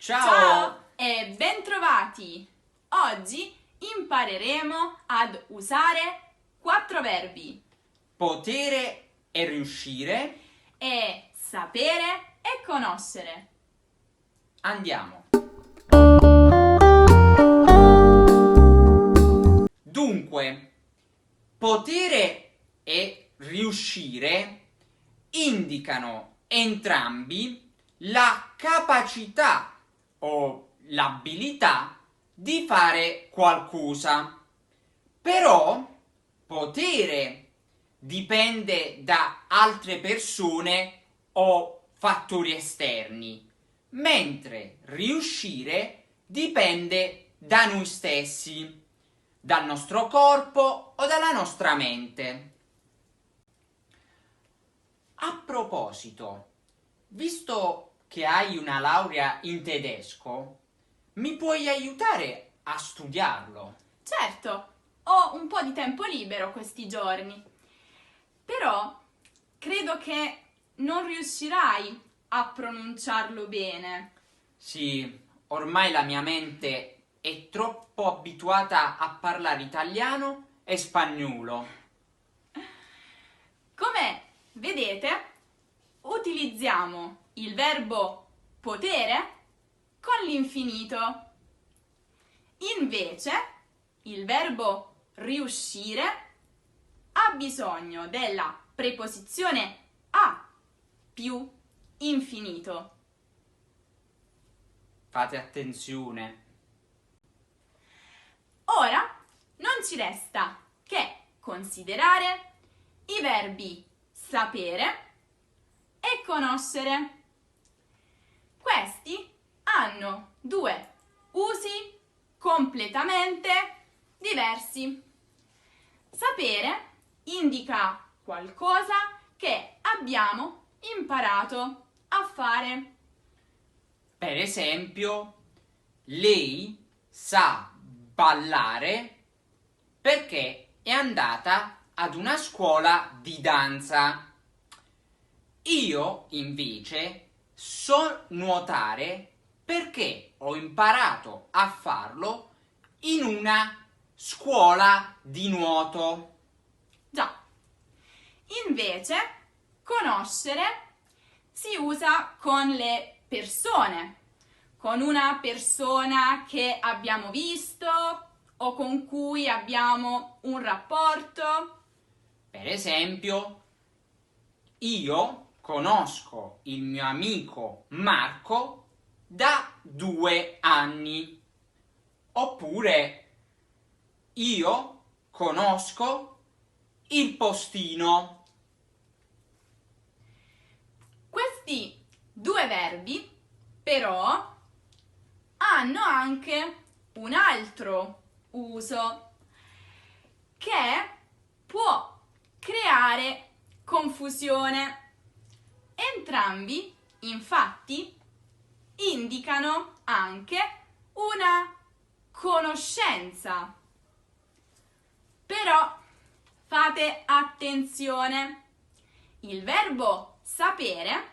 Ciao e bentrovati! Oggi impareremo ad usare 4 verbi potere e riuscire. e sapere e conoscere. Andiamo. Dunque, potere e riuscire indicano entrambi la capacità o l'abilità di fare qualcosa. Però potere dipende da altre persone o fattori esterni, mentre riuscire dipende da noi stessi, dal nostro corpo o dalla nostra mente. A proposito, visto che hai una laurea in tedesco, mi puoi aiutare a studiarlo? Certo, ho un po' di tempo libero questi giorni, però credo che non riuscirai a pronunciarlo bene. Sì, ormai la mia mente è troppo abituata a parlare italiano e spagnolo. Come vedete, utilizziamo il verbo potere con l'infinito. Invece, il verbo riuscire ha bisogno della preposizione a più infinito. Fate attenzione. Ora non ci resta che considerare i verbi sapere e conoscere. Questi hanno due usi completamente diversi. Sapere indica qualcosa che abbiamo imparato a fare. Per esempio, lei sa ballare perché è andata ad una scuola di danza. Io, invece, so nuotare perché ho imparato a farlo in una scuola di nuoto. Già. Invece, conoscere si usa con le persone, con una persona che abbiamo visto o con cui abbiamo un rapporto. Per esempio, io conosco il mio amico Marco da 2 anni. Oppure io conosco il postino. Questi due verbi, però, hanno anche un altro uso che può creare confusione. Entrambi, infatti, indicano anche una conoscenza. Però fate attenzione. Il verbo sapere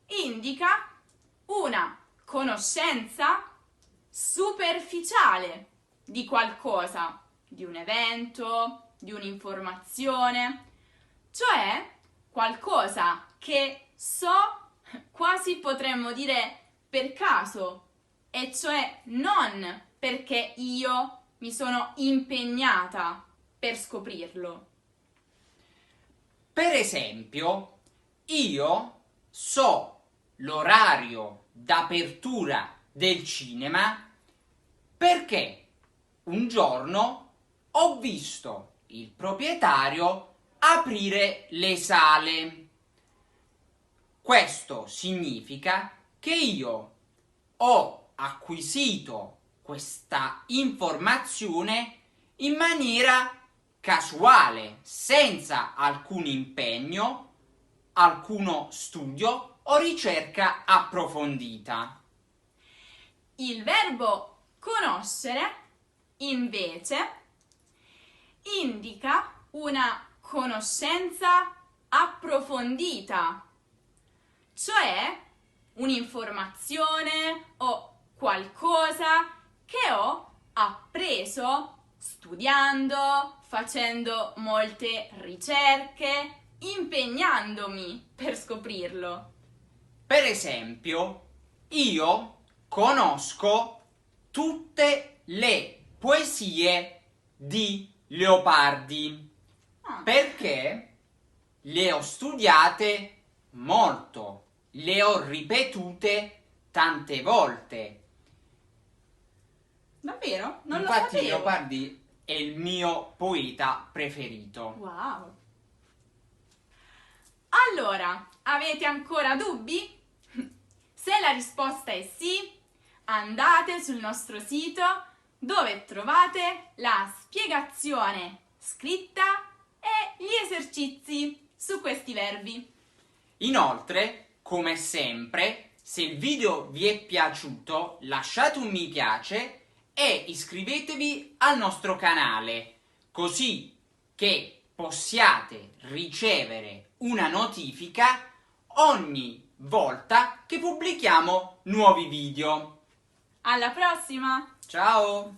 indica una conoscenza superficiale di qualcosa, di un evento, di un'informazione, cioè qualcosa che so, quasi potremmo dire per caso, e cioè non perché io mi sono impegnata per scoprirlo. Per esempio, io so l'orario d'apertura del cinema perché un giorno ho visto il proprietario aprire le sale. Questo significa che io ho acquisito questa informazione in maniera casuale, senza alcun impegno, alcuno studio o ricerca approfondita. Il verbo conoscere, invece, indica una conoscenza approfondita, cioè un'informazione o qualcosa che ho appreso studiando, facendo molte ricerche, impegnandomi per scoprirlo. Per esempio, io conosco tutte le poesie di Leopardi perché le ho studiate molto, le ho ripetute tante volte. Davvero? Non lo Infatti sapevo. Leopardi è il mio poeta preferito. Wow. Allora, avete ancora dubbi? Se la risposta è sì, andate sul nostro sito dove trovate la spiegazione scritta e gli esercizi su questi verbi. Inoltre, come sempre, se il video vi è piaciuto, lasciate un mi piace e iscrivetevi al nostro canale, così che possiate ricevere una notifica ogni volta che pubblichiamo nuovi video. Alla prossima! Ciao!